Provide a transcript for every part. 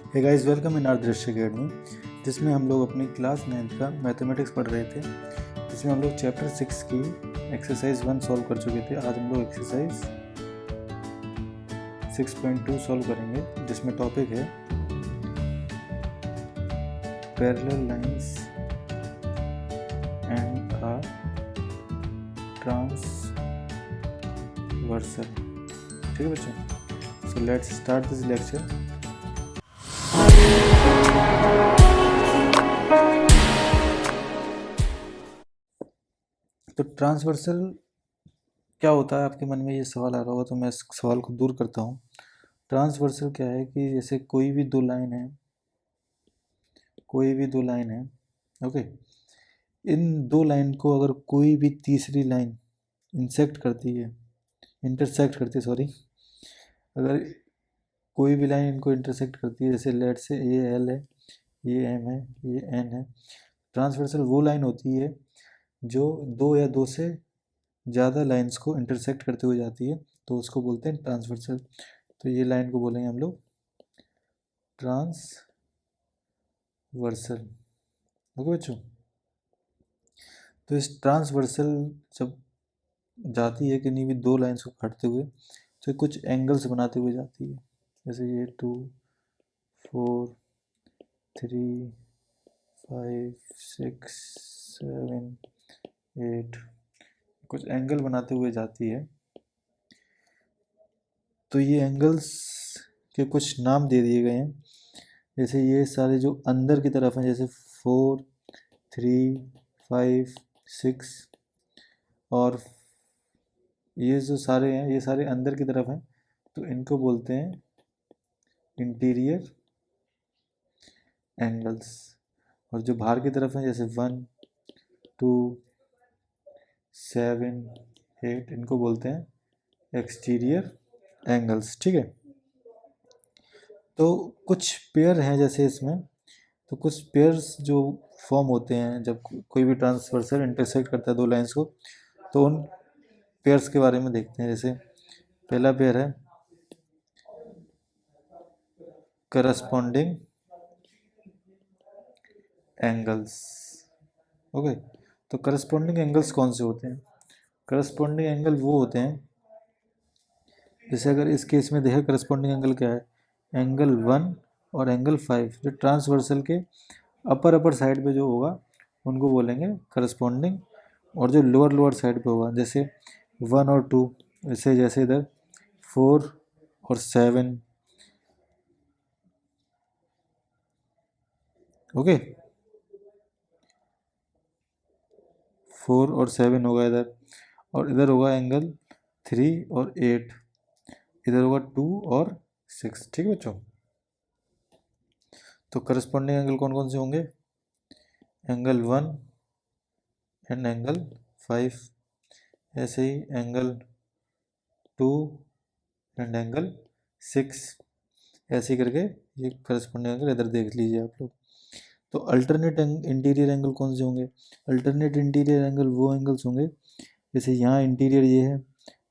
Hey guys, welcome in our Drishya Academy, जिसमें हम लोग अपनी क्लास 9th का मैथमेटिक्स पढ़ रहे थे। जिसमें हम लोग चैप्टर 6 की एक्सरसाइज 1 सॉल्व कर चुके थे। आज हम लोग एक्सरसाइज 6.2 सॉल्व करेंगे, जिसमें टॉपिक है parallel lines and a transversal. ठीक है बच्चों, so let's start this lecture. तो ट्रांसवर्सल क्या होता है, आपके मन में ये सवाल आ रहा होगा, तो मैं इस सवाल को दूर करता हूँ। ट्रांसवर्सल क्या है कि जैसे कोई भी दो लाइन है, ओके, इन दो लाइन को अगर कोई भी तीसरी लाइन इंटरसेक्ट करती है, सॉरी, अगर कोई भी लाइन इनको इंटरसेक्ट करती है, जैसे लेट से ये एल है, ये एम है, ये एन है। ट्रांसवर्सल वो लाइन होती है जो दो या दो से ज़्यादा लाइंस को इंटरसेक्ट करते हुए जाती है, तो उसको बोलते हैं ट्रांसवर्सल। तो ये लाइन को बोलेंगे हम लोग ट्रांसवर्सल। ओके बच्चों, तो इस ट्रांसवर्सल जब जाती है कि नहीं भी दो लाइंस को काटते हुए, तो कुछ एंगल्स बनाते हुए जाती है। जैसे ये 2, 4, 3, 5, 6, 7, 8 कुछ एंगल बनाते हुए जाती है। तो ये एंगल्स के कुछ नाम दे दिए गए हैं। जैसे ये सारे जो अंदर की तरफ हैं, जैसे 4, 3, 5, 6, और ये जो सारे हैं ये सारे अंदर की तरफ हैं, तो इनको बोलते हैं इंटीरियर एंगल्स। और जो बाहर की तरफ हैं, जैसे 1, 2, 7, 8, इनको बोलते हैं एक्सटीरियर एंगल्स। ठीक है, तो कुछ पेयर हैं जैसे इसमें, तो कुछ पेयर्स जो फॉर्म होते हैं जब कोई भी ट्रांसवर्सल इंटरसेक्ट करता है दो लाइंस को, तो उन पेयर्स के बारे में देखते हैं। जैसे पहला पेयर है करस्पॉन्डिंग एंगल्स। ओके, तो करस्पॉन्डिंग एंगल्स कौन से होते हैं? करस्पॉन्डिंग एंगल वो होते हैं, जैसे अगर इस केस में देखा, करस्पॉन्डिंग एंगल क्या है? एंगल 1 और एंगल 5 जो ट्रांसवर्सल के अपर साइड पे जो होगा उनको बोलेंगे करस्पॉन्डिंग, और जो लोअर साइड पे होगा, जैसे 1 और 2, जैसे इधर 4 और 7। ओके, 4 और 7 होगा इधर, और इधर होगा एंगल 3 और 8, इधर होगा 2 और 6। ठीक है बच्चों, तो करस्पॉन्डिंग एंगल कौन कौन से होंगे? एंगल 1 एंड एंगल 5, ऐसे ही एंगल 2 एंड एंगल 6, ऐसे ही करके ये करस्पॉन्डिंग एंगल इधर देख लीजिए आप लोग। तो अल्टरनेट इंटीरियर एंगल कौन से होंगे? अल्टरनेट इंटीरियर एंगल वो एंगल्स होंगे, जैसे यहाँ इंटीरियर ये है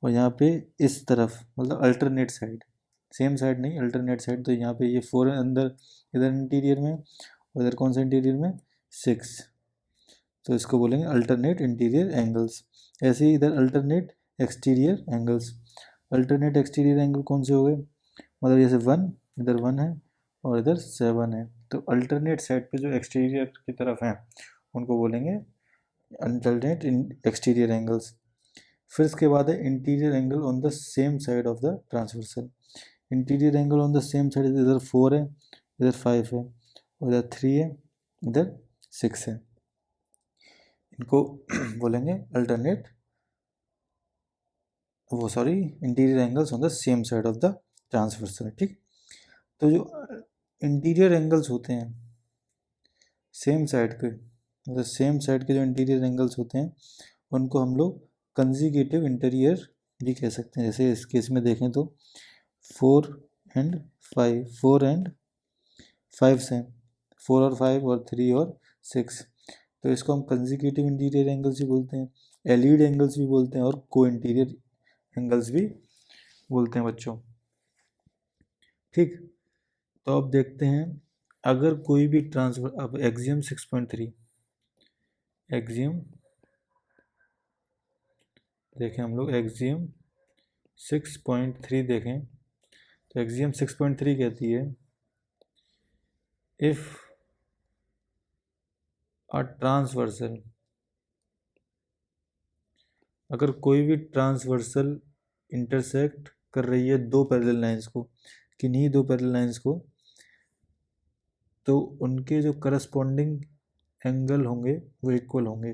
और यहाँ पे इस तरफ, मतलब अल्टरनेट साइड, सेम साइड नहीं, अल्टरनेट साइड। तो यहाँ पे ये 4 अंदर, इधर इंटीरियर में, और इधर कौन सा इंटीरियर में? 6। तो इसको बोलेंगे अल्टरनेट इंटीरियर एंगल्स। ऐसे ही इधर alternate exterior angles. Alternate exterior angle कौन से हो गए? मतलब जैसे 1, इधर 1 है और इधर 7 है, तो अल्टरनेट साइड पे जो एक्सटीरियर की तरफ हैं उनको बोलेंगे अल्टरनेट एक्सटीरियर एंगल्स। फिर इसके बाद है interior angle on the same side of the transversal. Interior angle on the same side, इधर 4 है, इधर 5 है, और इधर 3 है, इधर 6 है, इनको बोलेंगे alternate interior angles on the same side of the transversal. ठीक, तो जो इंटीरियर एंगल्स होते हैं सेम साइड के, मतलब सेम साइड के जो इंटीरियर एंगल्स होते हैं उनको हम लोग कंजिक्यूटिव इंटीरियर भी कह सकते हैं। जैसे इस केस में देखें तो 4 एंड 5, 4 एंड 5 से, 4 और 5 और 3 और 6, तो इसको हम कंजिक्यूटिव इंटीरियर एंगल्स भी बोलते हैं, एलीड एंगल्स भी बोलते हैं, और को इंटीरियर एंगल्स भी बोलते हैं बच्चों। ठीक, तो अब देखते हैं, अगर कोई भी ट्रांसफर, अब एक्सियम 6.3, एक्सियम देखें हम लोग, एक्सियम 6.3 देखें, तो एक्सियम 6.3 कहती है इफ अ ट्रांसवर्सल, अगर कोई भी ट्रांसवर्सल इंटरसेक्ट कर रही है दो पैरेलल लाइंस को, किन्हीं दो पैरेलल लाइंस को, तो उनके जो करस्पॉन्डिंग एंगल होंगे वो इक्वल होंगे,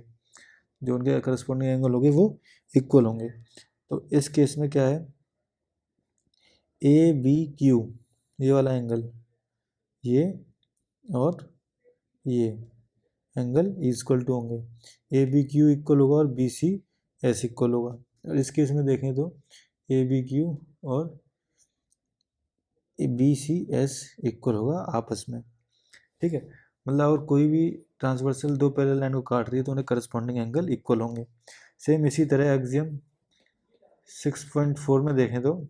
जो उनके करस्पॉन्डिंग एंगल होंगे वो इक्वल होंगे। तो इस केस में क्या है, ए बी क्यू, ये वाला एंगल, ये और ये एंगल इक्वल टू होंगे, ए बी क्यू इक्वल होगा और बी सी एस इक्वल होगा। और इस केस में देखें तो ए बी क्यू और बी सी एस इक्वल होगा आपस में, ठीक है। मतलब और कोई भी ट्रांसवर्सल दो पैरेलल लाइन को काट रही है तो उन्हें करस्पॉन्डिंग एंगल इक्वल होंगे। सेम इसी तरह एक्सियम 6.4 में देखें तो,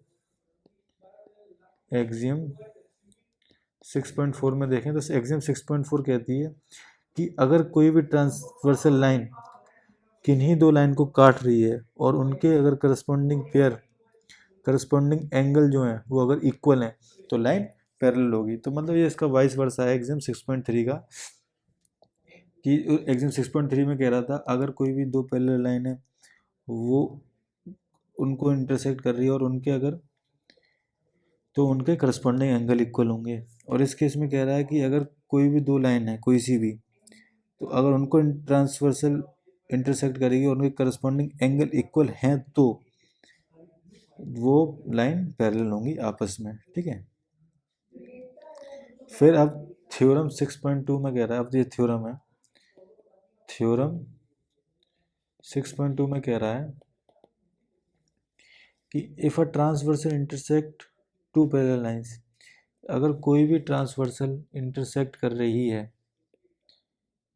एक्सियम 6.4 में देखें तो एक्सियम 6.4 कहती है कि अगर कोई भी ट्रांसवर्सल लाइन किन्हीं दो लाइन को काट रही है और उनके अगर करस्पॉन्डिंग पेयर, करस्पॉन्डिंग एंगल जो है वो अगर इक्वल हैं तो लाइन पैरेलल होगी। तो मतलब ये इसका वाइस वर्सा है एक्सियम 6.3 का, कि एक्सियम 6.3 में कह रहा था अगर कोई भी दो पैरेलल लाइन है वो उनको इंटरसेक्ट कर रही है और उनके अगर, तो उनके करस्पॉन्डिंग एंगल इक्वल होंगे। और इस केस में कह रहा है कि अगर कोई भी दो लाइन है कोई सी भी, तो अगर उनको ट्रांसवर्सल इंटरसेक्ट करेगी और उनके करस्पॉन्डिंग एंगल इक्वल हैं तो वो लाइन पैरेलल होंगी आपस में, ठीक है। फिर अब थ्योरम 6.2 में कह रहा है, अब ये थ्योरम है, थ्योरम 6.2 में कह रहा है कि if a transversal intersect two parallel lines, अगर कोई भी ट्रांसवर्सल इंटरसेक्ट कर रही है,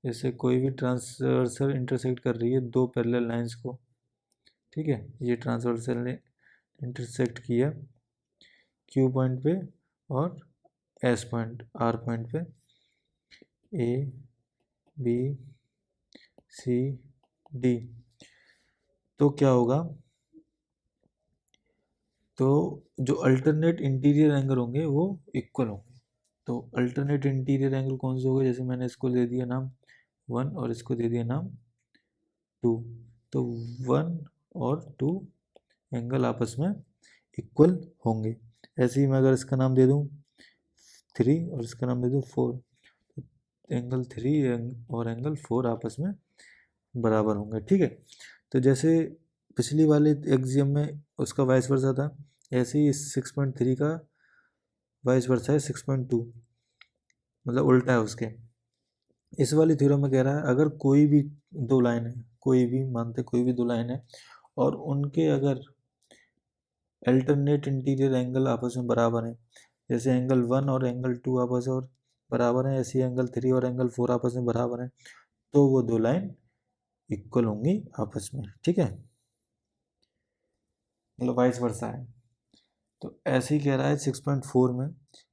जैसे कोई भी ट्रांसवर्सल इंटरसेक्ट कर रही है दो पैरेलल लाइंस को, ठीक है, ये ट्रांसवर्सल ने इंटरसेक्ट किया क्यू पॉइंट पे और एस पॉइंट, आर पॉइंट पे, ए बी सी डी, तो क्या होगा, तो जो अल्टरनेट इंटीरियर एंगल होंगे वो इक्वल होंगे। तो अल्टरनेट इंटीरियर एंगल कौन से होंगे, जैसे मैंने इसको दे दिया नाम 1 और इसको दे दिया नाम 2, तो 1 और 2 एंगल आपस में इक्वल होंगे। ऐसे ही मैं अगर इसका नाम दे दूं 3 और इसका नाम दे दूं 4, एंगल 3 और एंगल 4 आपस में बराबर होंगे, ठीक है। तो जैसे पिछली वाले एक्सियम में उसका वाइस वर्सा था, ऐसे ही 6.3 का वाइस वर्सा है 6.2, मतलब उल्टा है उसके। इस वाली थ्योरम में कह रहा है अगर कोई भी दो लाइन है, कोई भी मानते कोई भी दो लाइन है और उनके अगर अल्टरनेट इंटीरियर एंगल आपस में बराबर हैं, जैसे एंगल 1 और एंगल 2 आपस में बराबर हैं, ऐसे एंगल 3 और एंगल 4 आपस में बराबर हैं, तो वो दो लाइन इक्वल होंगी आपस में, ठीक है, मतलब वाइस वर्सा है। तो ऐसे ही कह रहा है 6.4 में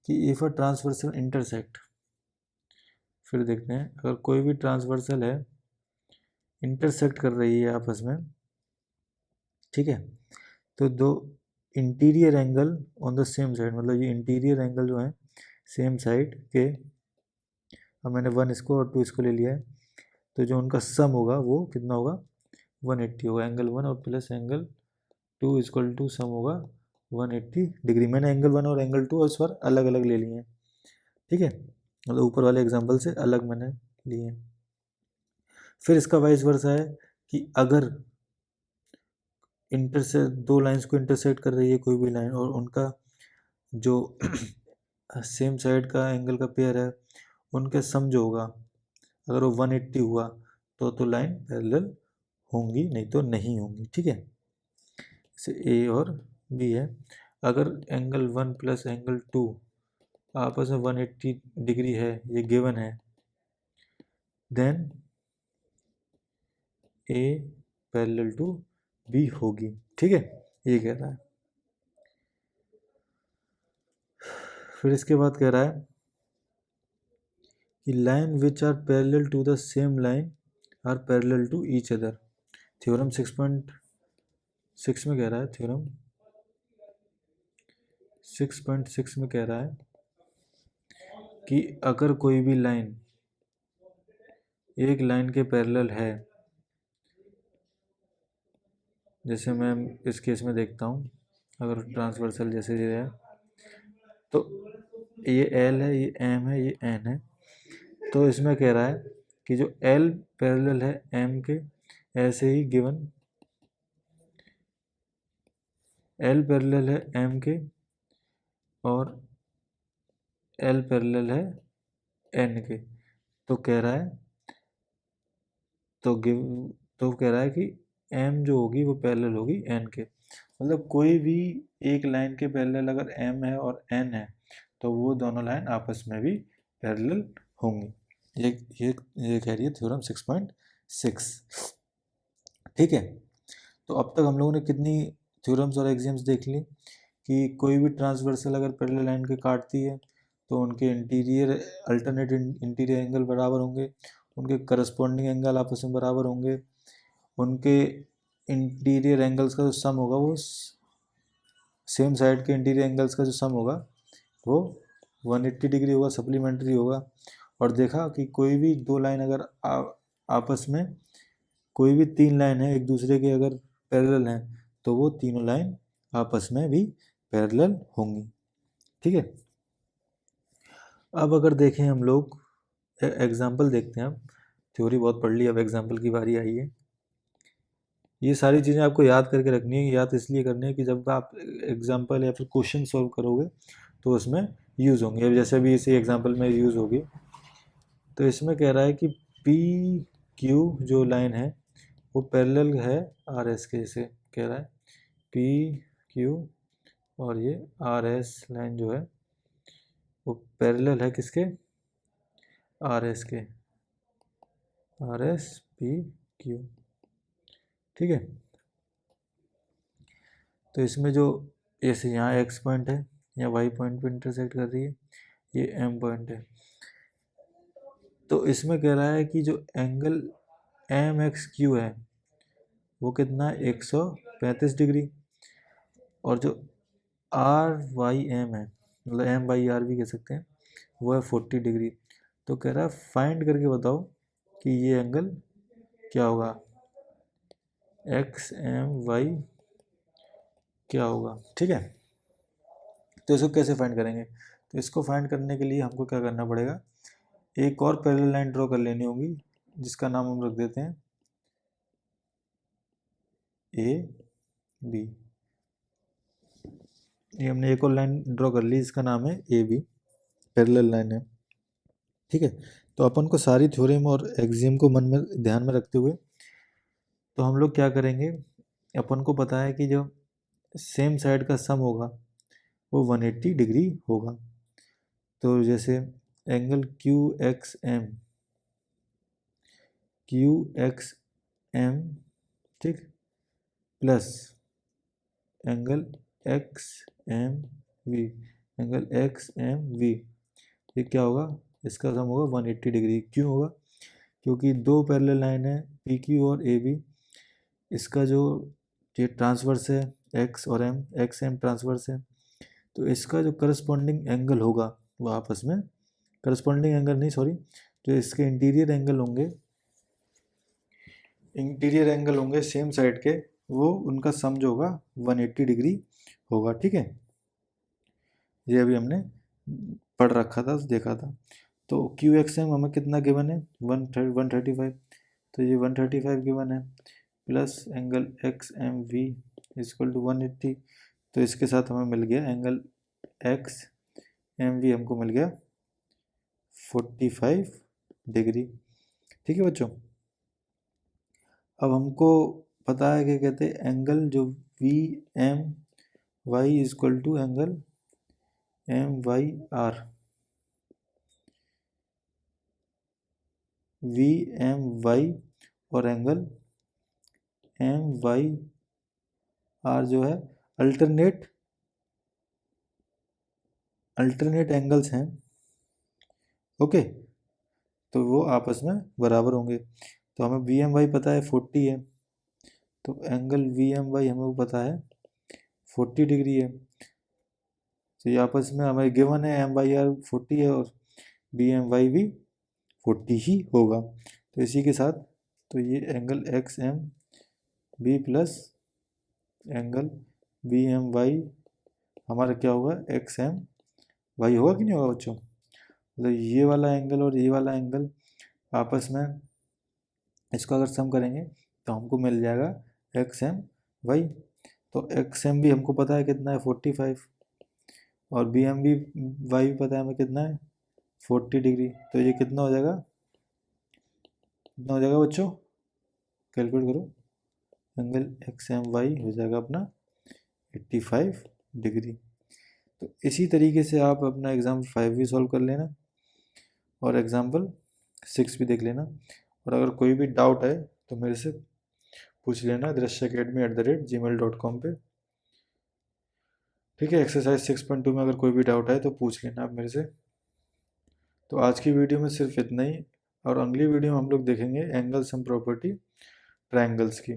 कि इफ अ ट्रांसवर्सल इंटरसेक्ट, फिर देखते हैं अगर कोई भी ट्रांसवर्सल है इंटरसेक्ट कर रही है आपस में, ठीक है, तो दो interior angle on the same side, मतलब ये इंटीरियर एंगल जो है सेम साइड के, अब मैंने 1 इसको और 2 इसको ले लिया है, तो जो उनका सम होगा वो कितना होगा 180 होगा, एंगल 1 और plus angle 2 equal to some होगा 180 डिग्री। मैंने एंगल 1 और एंगल 2 इस बार अलग अलग ले लिए हैं, ठीक है, मतलब ऊपर वाले एग्जाम्पल से अलग मैंने लिए हैं। फिर इसका वाइस वर्सा है कि अगर इंटरसेक्ट दो लाइंस को इंटरसेक्ट कर रही है कोई भी लाइन और उनका जो सेम साइड का एंगल का पेयर है, उनके सम जो होगा अगर वो 180 हुआ तो लाइन पैरेलल होंगी, नहीं तो नहीं होंगी, ठीक है। जैसे ए और बी है, अगर एंगल 1 प्लस एंगल 2 आपस में 180 डिग्री है, ये गिवन है, then A parallel to B होगी, ठीक है, ये कह रहा है। फिर इसके बाद कह रहा है कि line which are parallel to the same line are parallel to each other. Theorem 6.6 में कह रहा है, थ्योरम 6.6 में कह रहा है कि अगर कोई भी लाइन एक लाइन के पैरेलल है, जैसे मैं इस केस में देखता हूँ, अगर ट्रांसवर्सल जैसे ये है, तो ये एल है, ये एम है, ये एन है, तो इसमें कह रहा है कि जो एल पैरेलल है एम के, ऐसे ही गिवन एल पैरेलल है एम के और एल पैरेलल है एन के, तो कह रहा है तो कह रहा है कि एम जो होगी वो पैरेलल होगी एन के। मतलब कोई भी एक लाइन के पैरेलल अगर एम है और एन है तो वो दोनों लाइन आपस में भी पैरेलल होंगी। ये कह रही है थ्योरम 6.6। ठीक है, तो अब तक हम लोगों ने कितनी थ्योरम्स और एग्जाम्स देख ली कि कोई भी ट्रांसवर्सल अगर पैरेलल लाइन के काटती है तो उनके इंटीरियर अल्टरनेट इंटीरियर एंगल बराबर होंगे, उनके करस्पॉन्डिंग एंगल आपस में बराबर होंगे, उनके इंटीरियर एंगल्स का जो सम होगा वो सेम साइड के इंटीरियर एंगल्स का जो सम होगा वो 180 डिग्री होगा, सप्लीमेंट्री होगा। और देखा कि कोई भी दो लाइन अगर आपस में, कोई भी तीन लाइन है एक दूसरे के अगर पैरेलल हैं तो वो तीनों लाइन आपस में भी पैरेलल होंगी। ठीक है, अब अगर देखें हम लोग एग्जाम्पल देखते हैं। अब थ्योरी बहुत पढ़ ली, अब एग्जाम्पल की बारी आई है। ये सारी चीज़ें आपको याद करके रखनी है, याद इसलिए करनी है कि जब आप एग्जाम्पल या फिर क्वेश्चन सॉल्व करोगे तो उसमें यूज़ होंगे। अब जैसे अभी इसी एग्जाम्पल में यूज़ होगी, तो इसमें कह रहा है कि पी क्यू जो लाइन है वो पैरेलल है आर एस के, इसे कह रहा है पी क्यू और ये आर एस लाइन जो है वो पैरेलल है किसके, आर एस के, आर एस पी क्यू। ठीक है, तो इसमें जो ऐसे यहाँ एक्स पॉइंट है या वाई पॉइंट पे इंटरसेक्ट कर रही है, ये एम पॉइंट है, तो इसमें कह रहा है कि जो एंगल एम एक्स क्यू है वो कितना है 135 डिग्री, और जो आर वाई एम है, मतलब एम बाई आर भी कह सकते हैं, वो है 40 डिग्री। तो कह रहा है फाइंड करके बताओ कि ये एंगल क्या होगा, एक्स एम वाई क्या होगा। ठीक है, तो इसको कैसे फाइंड करेंगे, तो इसको फाइंड करने के लिए हमको क्या करना पड़ेगा, एक और पैरेलल लाइन ड्रॉ कर लेनी होगी जिसका नाम हम रख देते हैं ए बी। ये हमने एक और लाइन ड्रॉ कर ली, इसका नाम है ए बी, पैरेलल लाइन है। ठीक है, तो अपन को सारी थ्योरम और एक्सियम को मन में ध्यान में रखते हुए तो हम लोग क्या करेंगे, अपन को पता है कि जो सेम साइड का सम होगा वो 180 डिग्री होगा। तो जैसे एंगल क्यू एक्स एम, ठीक, plus angle X M V, angle X M V, ये क्या होगा, इसका सम होगा 180 डिग्री। क्यों होगा, क्योंकि दो पैरेलल लाइन है पी क्यू और ए बी, इसका जो ये ट्रांसवर्स है एक्स और एम, एक्स एम ट्रांसवर्स है, तो इसका जो करस्पॉन्डिंग एंगल होगा वो आपस में, करस्पॉन्डिंग एंगल नहीं सॉरी, जो इसके इंटीरियर एंगल होंगे सेम साइड के, वो उनका सम जो होगा 180 डिग्री होगा। ठीक है, ये अभी हमने पढ़ रखा था, देखा था। तो क्यू एक्स एम हमें कितना गिवन है, 135, तो ये 135 गिवन है, plus angle X M V is equal to 180, तो इसके साथ हमें मिल गया एंगल एक्स एम वी हमको मिल गया 45 डिग्री। ठीक है बच्चों, अब हमको पता है क्या कहते हैं, एंगल जो V M Y is equal to angle M Y R, V M Y और एंगल एम वाई आर जो है अल्टरनेट एंगल्स हैं। ओके, तो वो आपस में बराबर होंगे। तो हमें वी एम वाई पता है 40 है, तो एंगल वी एम वाई हमें वो पता है 40 डिग्री है। तो ये आपस में हमें गिवन है एम वाई आर 40 है और बी एम वाई भी 40 ही होगा। तो इसी के साथ तो ये angle X M B plus angle B M Y हमारा क्या होगा, एक्स एम वाई होगा कि नहीं होगा बच्चों। मतलब ये वाला एंगल और ये वाला एंगल आपस में इसको अगर सम करेंगे तो हमको मिल जाएगा एक्स एम वाई। तो एक्स एम भी हमको पता है कितना है 45 और बी एम भी वाई भी पता है हमें कितना है 40 डिग्री। तो ये कितना हो जाएगा, कितना हो जाएगा बच्चों, कैलकुलेट करो। एंगल एक्स एम वाई हो जाएगा अपना 85 डिग्री। तो इसी तरीके से आप अपना एग्जाम्पल 5 भी सॉल्व कर लेना और एग्जाम्पल 6 भी देख लेना। और अगर कोई भी डाउट है तो मेरे से पूछ लेना drishacademy@gmail.com पे। ठीक है, एक्सरसाइज 6.2 में अगर कोई भी डाउट है तो पूछ लेना आप मेरे से। तो आज की वीडियो में सिर्फ इतना ही, और अगली वीडियो में हम लोग देखेंगे एंगल सम प्रॉपर्टी ट्रायंगल्स की।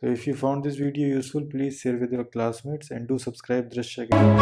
So if you found this video useful, please share with your classmates and do subscribe Drishya Academy.